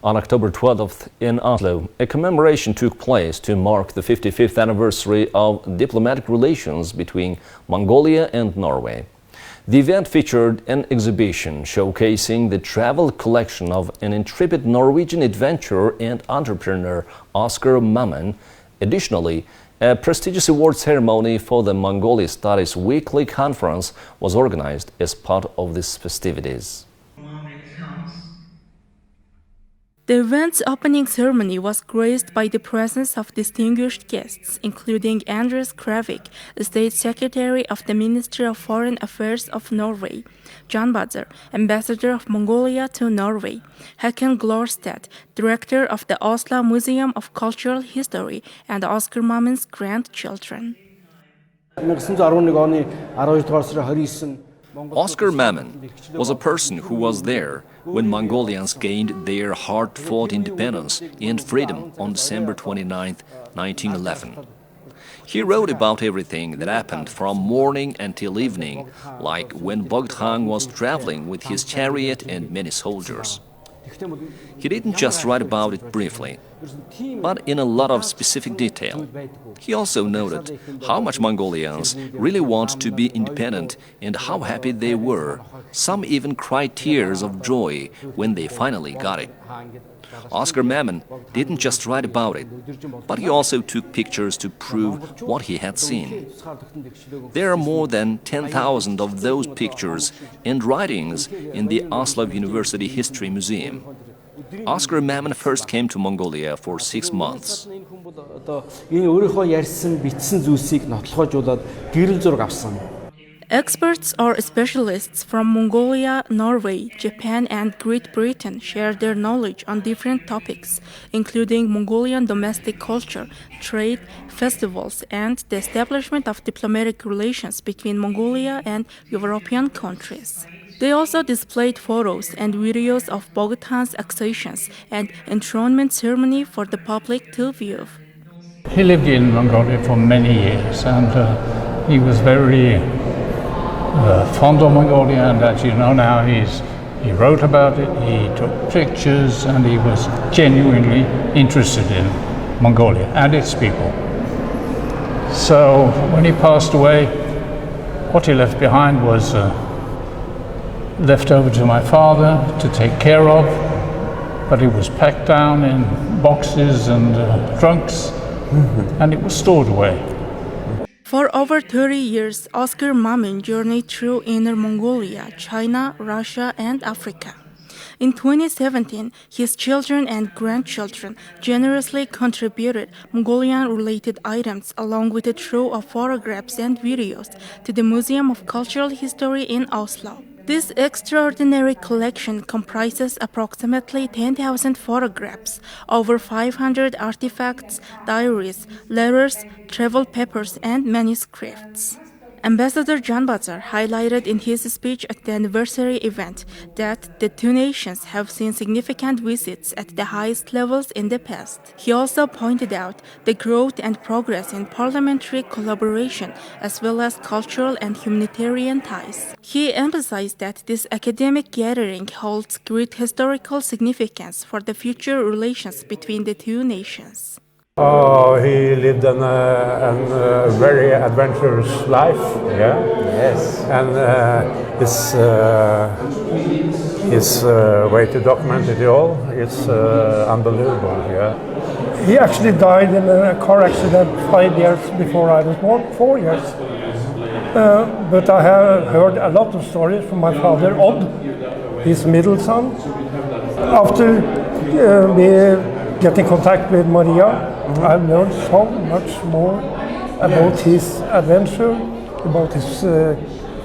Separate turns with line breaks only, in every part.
On October 12th in Oslo, a commemoration took place to mark the 55th anniversary of diplomatic relations between Mongolia and Norway. The event featured an exhibition showcasing the travel collection of an intrepid Norwegian adventurer and entrepreneur, Oscar Mamen. Additionally, a prestigious award ceremony for the Mongolia Studies Weekly Conference was organized as part of these festivities.
The event's opening ceremony was graced by the presence of distinguished guests, including Anders Kravik, State Secretary of the Ministry of Foreign Affairs of Norway, Jan Badzer, Ambassador of Mongolia to Norway, Hakan Glorstad, Director of the Oslo Museum of Cultural History, and Oscar Mamen's grandchildren.
Oscar Mamen was a person who was there when Mongolians gained their hard-fought independence and freedom on December 29, 1911. He wrote about everything that happened from morning until evening, like when Bogdkhang was traveling with his chariot and many soldiers. He didn't just write about it briefly, but in a lot of specific detail. He also noted how much Mongolians really want to be independent and how happy they were. Some even cried tears of joy when they finally got it. Oscar Mamen didn't just write about it, but he also took pictures to prove what he had seen. There are more than 10,000 of those pictures and writings in the Oslo University History Museum. Oscar Mamen first came to Mongolia for 6 months.
Experts or specialists from Mongolia, Norway, Japan, and Great Britain share their knowledge on different topics, including Mongolian domestic culture, trade, festivals, and the establishment of diplomatic relations between Mongolia and European countries. They also displayed photos and videos of Bogdkhan's accessions and enthronement ceremony for the public to view.
He lived in Mongolia for many years, and he was very fond of Mongolia, and as you know now, he wrote about it, he took pictures, and he was genuinely interested in Mongolia and its people. So when he passed away, what he left behind was left over to my father to take care of, but it was packed down in boxes and trunks, and it was stored away.
For over 30 years, Oscar Mamen journeyed through Inner Mongolia, China, Russia, and Africa. In 2017, his children and grandchildren generously contributed Mongolian-related items along with a trove of photographs and videos to the Museum of Cultural History in Oslo. This extraordinary collection comprises approximately 10,000 photographs, over 500 artifacts, diaries, letters, travel papers, and manuscripts. Ambassador Jan Badzer highlighted in his speech at the anniversary event that the two nations have seen significant visits at the highest levels in the past. He also pointed out the growth and progress in parliamentary collaboration as well as cultural and humanitarian ties. He emphasized that this academic gathering holds great historical significance for the future relations between the two nations.
He lived a very adventurous life, yeah.
Yes.
And his way to document it all is unbelievable, yeah.
He actually died in a car accident 5 years before I was born, 4 years. But I have heard a lot of stories from my father, Odd, his middle son. After we get in contact with Maria, I've learned so much more about his adventure, about his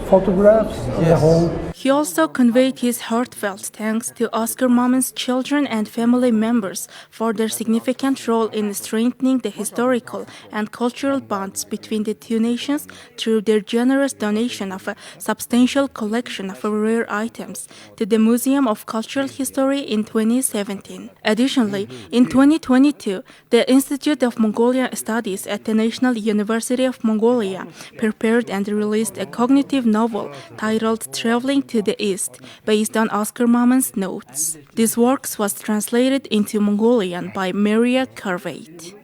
photographs, yes. The whole.
He also conveyed his heartfelt thanks to Oscar Mamen's children and family members for their significant role in strengthening the historical and cultural bonds between the two nations through their generous donation of a substantial collection of rare items to the Museum of Cultural History in 2017. Additionally, in 2022, the Institute of Mongolian Studies at the National University of Mongolia prepared and released a cognitive novel titled Traveling to to the East, based on Oscar Mamen's notes. This work was translated into Mongolian by Maria Carvate.